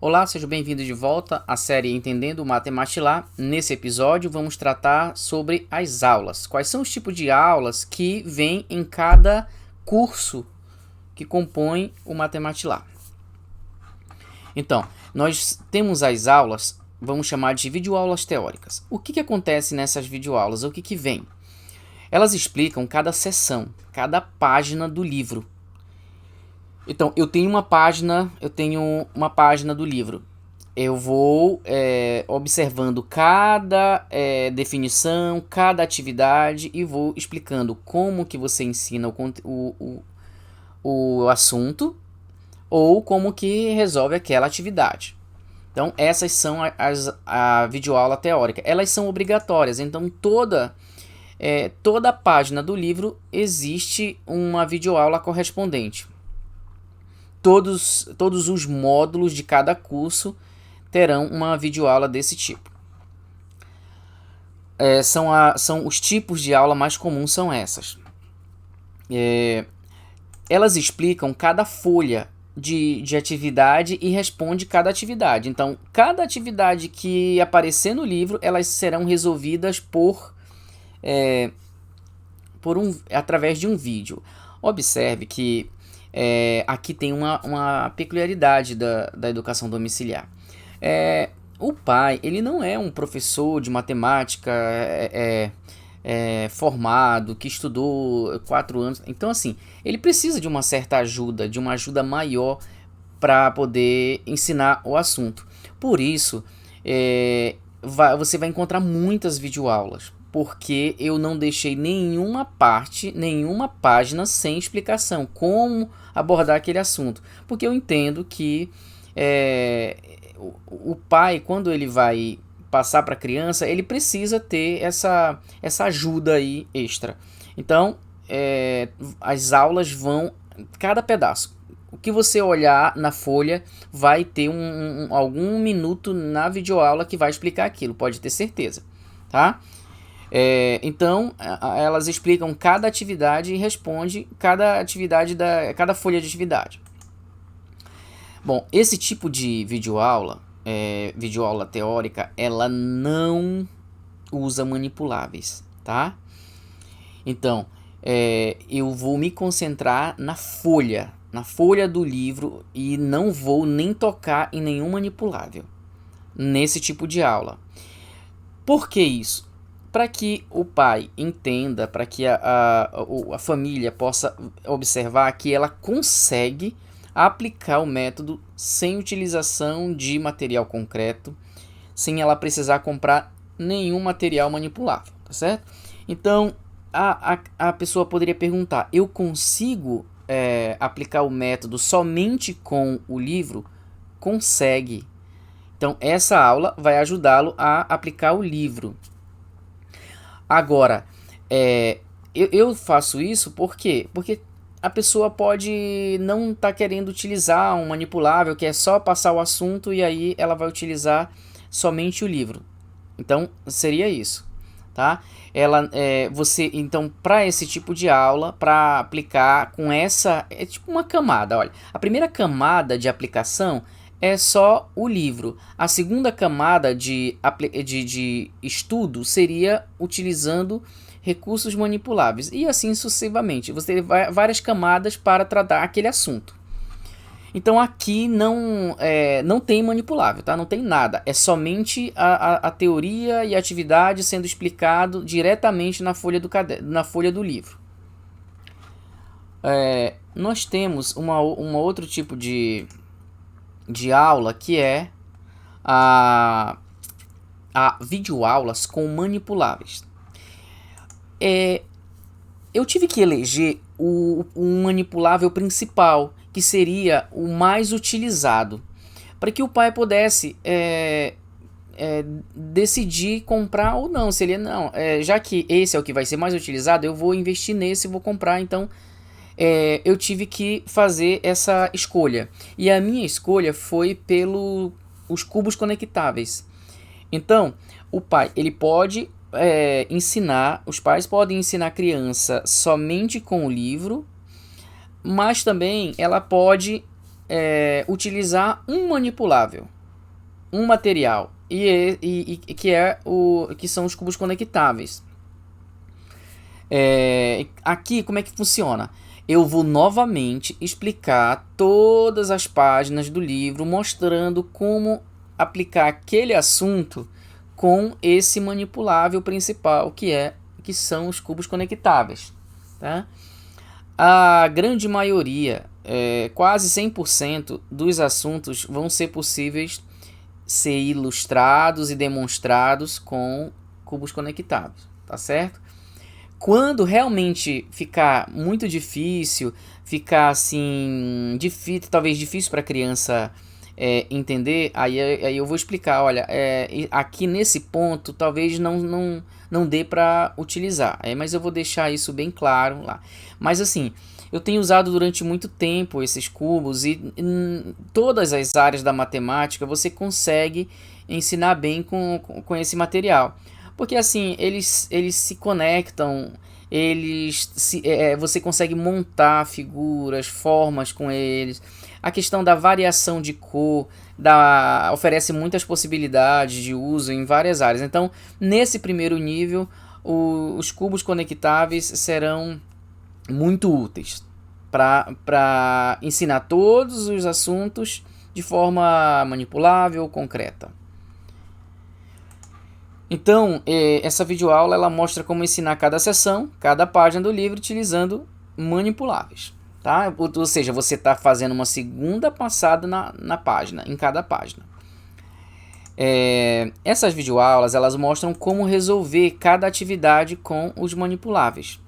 Olá, seja bem-vindo de volta à série Entendendo Matemática. Nesse episódio vamos tratar sobre as aulas. Quais são os tipos de aulas que vêm em cada curso que compõe o Matemática. Então, nós temos as aulas, vamos chamar de videoaulas teóricas. O que acontece nessas videoaulas? O que vem? Elas explicam cada seção, cada página do livro. Então, eu tenho uma página do livro. Eu vou observando cada definição, cada atividade e vou explicando como que você ensina o assunto ou como que resolve aquela atividade. Então, essas são a videoaula teórica. Elas são obrigatórias, então toda página do livro existe uma videoaula correspondente. Todos os módulos de cada curso terão uma videoaula desse tipo. São os tipos de aula mais comuns são essas. Elas explicam cada folha de atividade e responde cada atividade. Então, cada atividade que aparecer no livro, elas serão resolvidas através de um vídeo. Observe que aqui tem uma peculiaridade da educação domiciliar. O pai, ele não é um professor de matemática formado, que estudou 4 anos. Então, assim, ele precisa de uma certa ajuda, de uma ajuda maior para poder ensinar o assunto. Por isso, você vai encontrar muitas videoaulas, porque eu não deixei nenhuma página sem explicação, como abordar aquele assunto. Porque eu entendo que o pai, quando ele vai passar para a criança, ele precisa ter essa ajuda aí extra. Então, as aulas vão, cada pedaço. O que você olhar na folha vai ter algum minuto na videoaula que vai explicar aquilo, pode ter certeza, tá? Então, elas explicam cada atividade e responde cada folha de atividade. Bom, esse tipo de videoaula teórica, ela não usa manipuláveis, tá? Então, eu vou me concentrar na folha do livro e não vou nem tocar em nenhum manipulável nesse tipo de aula. Por que isso? Para que o pai entenda, para que a família possa observar que ela consegue aplicar o método sem utilização de material concreto, sem ela precisar comprar nenhum material manipulável, tá certo? Então, a pessoa poderia perguntar, eu consigo aplicar o método somente com o livro? Consegue. Então, essa aula vai ajudá-lo a aplicar o livro. Agora, eu faço isso por quê? Porque a pessoa pode não estar querendo utilizar um manipulável, que é só passar o assunto e aí ela vai utilizar somente o livro. Então, seria isso, tá? Então, para esse tipo de aula, para aplicar com essa, é tipo uma camada, olha. A primeira camada de aplicação é só o livro. A segunda camada de estudo seria utilizando recursos manipuláveis. E assim sucessivamente. Você tem várias camadas para tratar aquele assunto. Então aqui não tem manipulável, tá? Não tem nada. É somente a teoria e a atividade sendo explicado diretamente na folha do livro. Nós temos um outro tipo de aula que é a videoaulas com manipuláveis. Eu tive que eleger um manipulável principal, que seria o mais utilizado, para que o pai pudesse decidir comprar ou não. Se ele não, já que esse é o que vai ser mais utilizado, eu vou investir nesse e vou comprar. Então, eu tive que fazer essa escolha. E a minha escolha foi os cubos conectáveis. Então, o pai, ele pode os pais podem ensinar a criança somente com o livro, mas também ela pode utilizar um manipulável, um material, que são os cubos conectáveis. Aqui, como é que funciona? Eu vou novamente explicar todas as páginas do livro, mostrando como aplicar aquele assunto com esse manipulável principal, que são os cubos conectáveis. Tá? A grande maioria, quase 100% dos assuntos vão ser possíveis ser ilustrados e demonstrados com cubos conectáveis, tá certo? Quando realmente ficar muito difícil, ficar assim, talvez difícil para a criança entender, aí eu vou explicar, olha, aqui nesse ponto talvez não dê para utilizar, mas eu vou deixar isso bem claro lá. Mas assim, eu tenho usado durante muito tempo esses cubos e em todas as áreas da matemática você consegue ensinar bem com esse material. Porque assim, eles se conectam, você consegue montar figuras, formas com eles. A questão da variação de cor oferece muitas possibilidades de uso em várias áreas. Então, nesse primeiro nível, os cubos conectáveis serão muito úteis para ensinar todos os assuntos de forma manipulável, concreta. Então, essa videoaula ela mostra como ensinar cada seção, cada página do livro utilizando manipuláveis. Tá? Ou seja, você está fazendo uma segunda passada na página, em cada página. Essas videoaulas elas mostram como resolver cada atividade com os manipuláveis.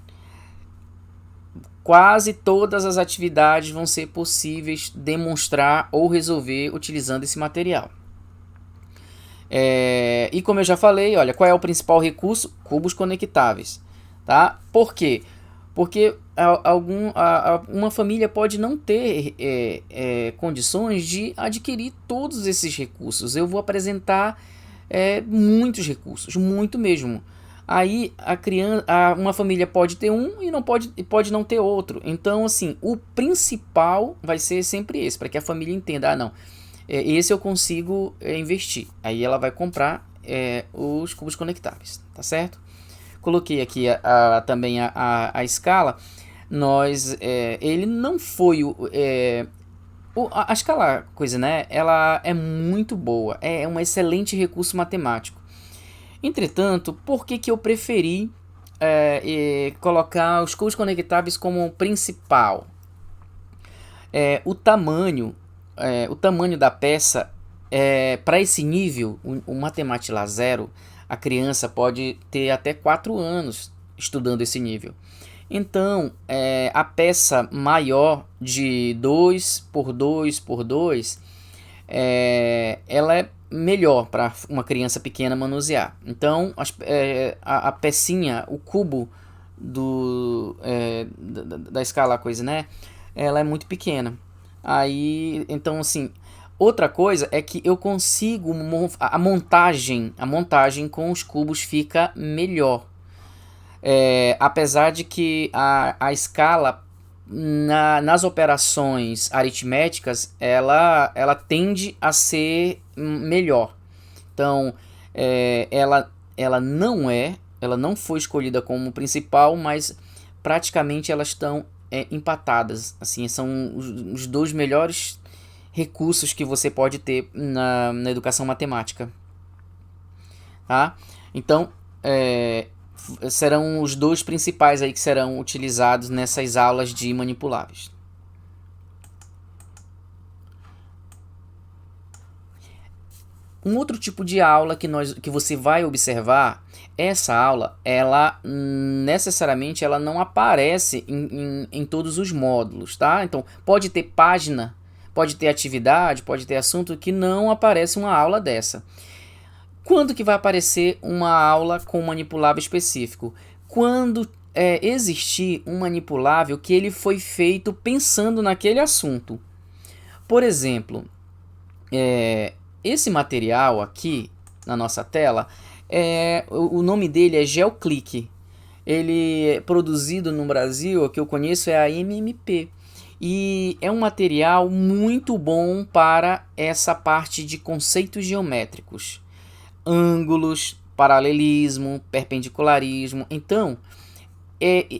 Quase todas as atividades vão ser possíveis demonstrar ou resolver utilizando esse material. E como eu já falei, olha, qual é o principal recurso? Cubos conectáveis. Tá? Por quê? Porque uma família pode não ter condições de adquirir todos esses recursos. Eu vou apresentar muitos recursos, muito mesmo. Aí uma família pode ter um e pode não ter outro. Então, assim, o principal vai ser sempre esse, para que a família entenda, não, esse eu consigo investir. Aí ela vai comprar os cubos conectáveis, tá certo? Coloquei aqui também a escala. Ele não foi a escala coisa, né? Ela é muito boa, é um excelente recurso matemático. Entretanto, por que eu preferi colocar os cubos conectáveis como principal? O tamanho da peça, para esse nível, o Matemática Zero, a criança pode ter até 4 anos estudando esse nível. Então, a peça maior de 2 por 2 por 2, ela é melhor para uma criança pequena manusear. Então, a pecinha, o cubo da escala coisa, né? Ela é muito pequena. Aí, então, assim, outra coisa é que eu consigo a montagem com os cubos fica melhor. Apesar de que a escala nas operações aritméticas ela tende a ser melhor. Então, ela não foi escolhida como principal, mas praticamente elas estão empatadas. Assim, são os dois melhores recursos que você pode ter na educação matemática. Tá? Então, serão os dois principais aí que serão utilizados nessas aulas de manipuláveis. Um outro tipo de aula que você vai observar, essa aula, ela necessariamente ela não aparece em todos os módulos, tá? Então, pode ter página, pode ter atividade, pode ter assunto que não aparece uma aula dessa. Quando que vai aparecer uma aula com um manipulável específico? Quando existir um manipulável que ele foi feito pensando naquele assunto. Por exemplo, esse material aqui na nossa tela, o nome dele é GeoClick. Ele é produzido no Brasil, que eu conheço é a MMP. e é um material muito bom para essa parte de conceitos geométricos, ângulos, paralelismo, perpendicularismo. Então,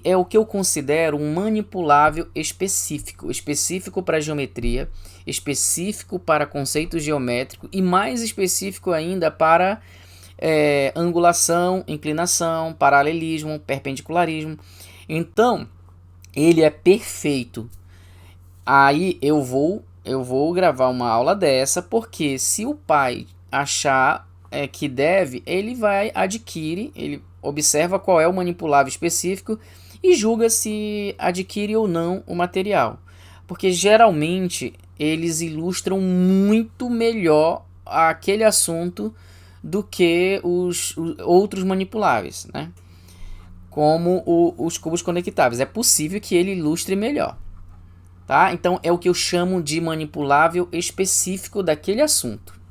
é o que eu considero um manipulável específico para geometria, específico para conceitos geométricos e mais específico ainda para angulação, inclinação, paralelismo, perpendicularismo. Então, ele é perfeito. Aí eu vou gravar uma aula dessa, porque se o pai achar que deve, ele adquire, ele observa qual é o manipulável específico e julga se adquire ou não o material. Porque geralmente eles ilustram muito melhor aquele assunto do que os outros manipuláveis, né? Como os cubos conectáveis. É possível que ele ilustre melhor. Tá? Então é o que eu chamo de manipulável específico daquele assunto.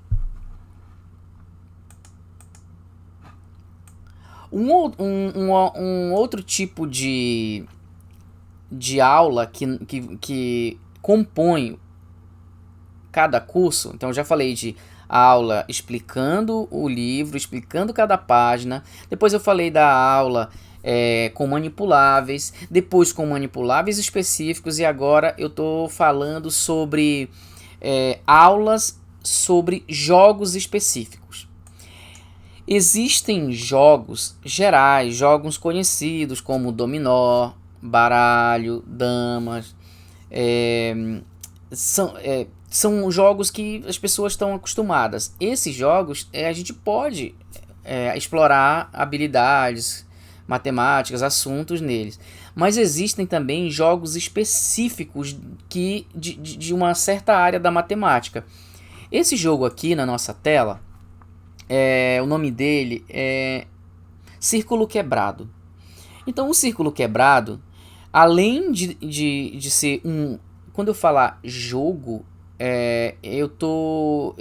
Um outro tipo de aula que compõe cada curso, então eu já falei de aula explicando o livro, explicando cada página, depois eu falei da aula com manipuláveis, depois com manipuláveis específicos, e agora eu estou falando sobre aulas sobre jogos específicos. Existem jogos gerais, jogos conhecidos como dominó, baralho, damas. São jogos que as pessoas estão acostumadas. Esses jogos a gente pode explorar habilidades matemáticas, assuntos neles. Mas existem também jogos específicos de uma certa área da matemática. Esse jogo aqui na nossa tela, o nome dele é Círculo Quebrado. Então, o Círculo Quebrado, além de ser um... Quando eu falar jogo, eu tô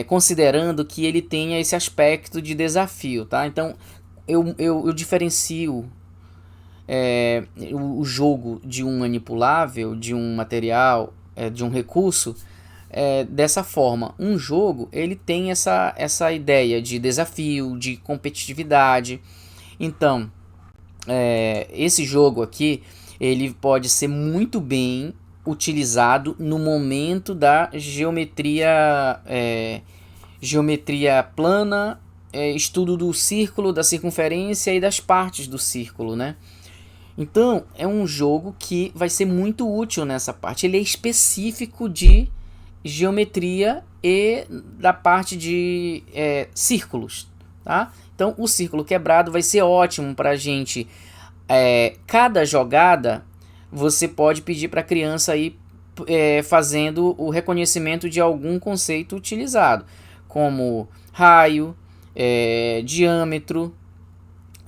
considerando que ele tenha esse aspecto de desafio, tá? Então, eu diferencio o jogo de um manipulável, de um material, de um recurso, dessa forma. Um jogo, ele tem essa ideia de desafio, de competitividade. Então, esse jogo aqui, ele pode ser muito bem utilizado no momento da geometria plana, estudo do círculo, da circunferência e das partes do círculo, né? Então, é um jogo que vai ser muito útil nessa parte. Ele é específico de geometria e da parte de círculos, tá? Então, o Círculo Quebrado vai ser ótimo para a gente. Cada jogada, você pode pedir para a criança ir fazendo o reconhecimento de algum conceito utilizado, como raio, diâmetro,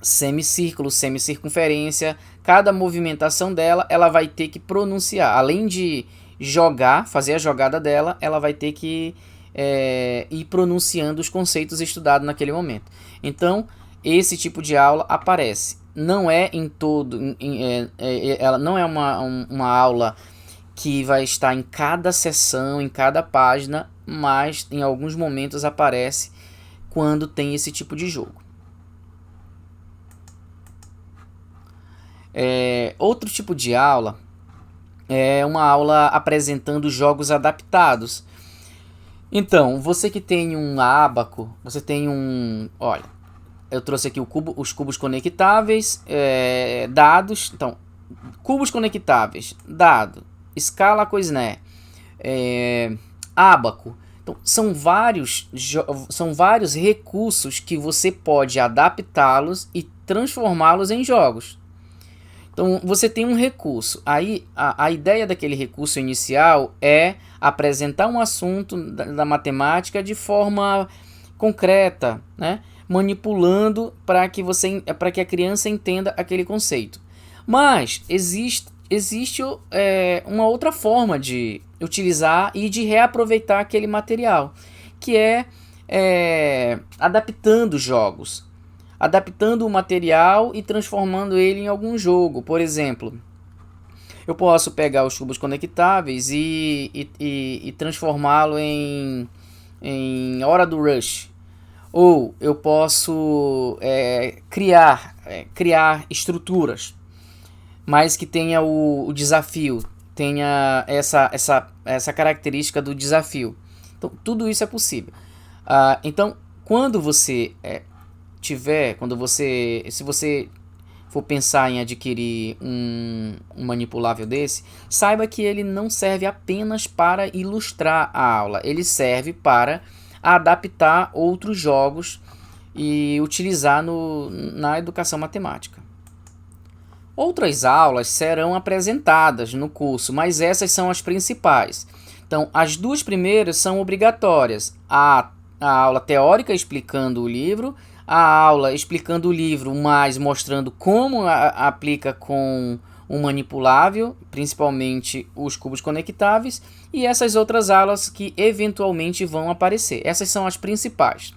semicírculo, semicircunferência. Cada movimentação dela, ela vai ter que pronunciar. Além de jogar, fazer a jogada dela, ela vai ter que ir pronunciando os conceitos estudados naquele momento. Então, esse tipo de aula aparece. Não é em todo... ela não é uma aula que vai estar em cada sessão, em cada página, mas em alguns momentos aparece quando tem esse tipo de jogo. Outro tipo de aula é uma aula apresentando jogos adaptados. Então, você que tem um ábaco, você tem olha, eu trouxe aqui os cubos conectáveis, dados. Então, cubos conectáveis, dado, escala Koizné, ábaco. Então, são vários recursos que você pode adaptá-los e transformá-los em jogos. Então, você tem um recurso. Aí, a ideia daquele recurso inicial é apresentar um assunto da matemática de forma concreta, né? Manipulando para que a criança entenda aquele conceito. Mas existe uma outra forma de utilizar e de reaproveitar aquele material, que é adaptando jogos. Adaptando o material e transformando ele em algum jogo. Por exemplo, Eu posso pegar os cubos conectáveis e transformá-lo em hora do rush. Ou eu posso criar estruturas, mas que tenha o desafio, tenha essa característica do desafio. Então, tudo isso é possível. Então, quando você se você for pensar em adquirir um manipulável desse, saiba que ele não serve apenas para ilustrar a aula, ele serve para adaptar outros jogos e utilizar na educação matemática. Outras aulas serão apresentadas no curso, mas essas são as principais. Então, as duas primeiras são obrigatórias. A aula teórica explicando o livro, a aula explicando o livro, mas mostrando como aplica com um manipulável, principalmente os cubos conectáveis, e essas outras aulas que eventualmente vão aparecer. Essas são as principais.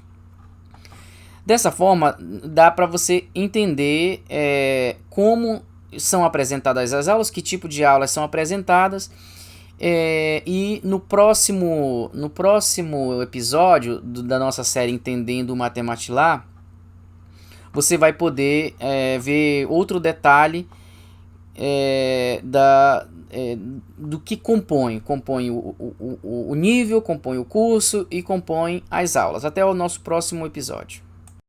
Dessa forma, dá para você entender como são apresentadas as aulas, que tipo de aulas são apresentadas, e no próximo episódio da nossa série Entendendo o Matematilá, você vai poder ver outro detalhe do que compõe o nível, compõe o curso e compõe as aulas. Até o nosso próximo episódio.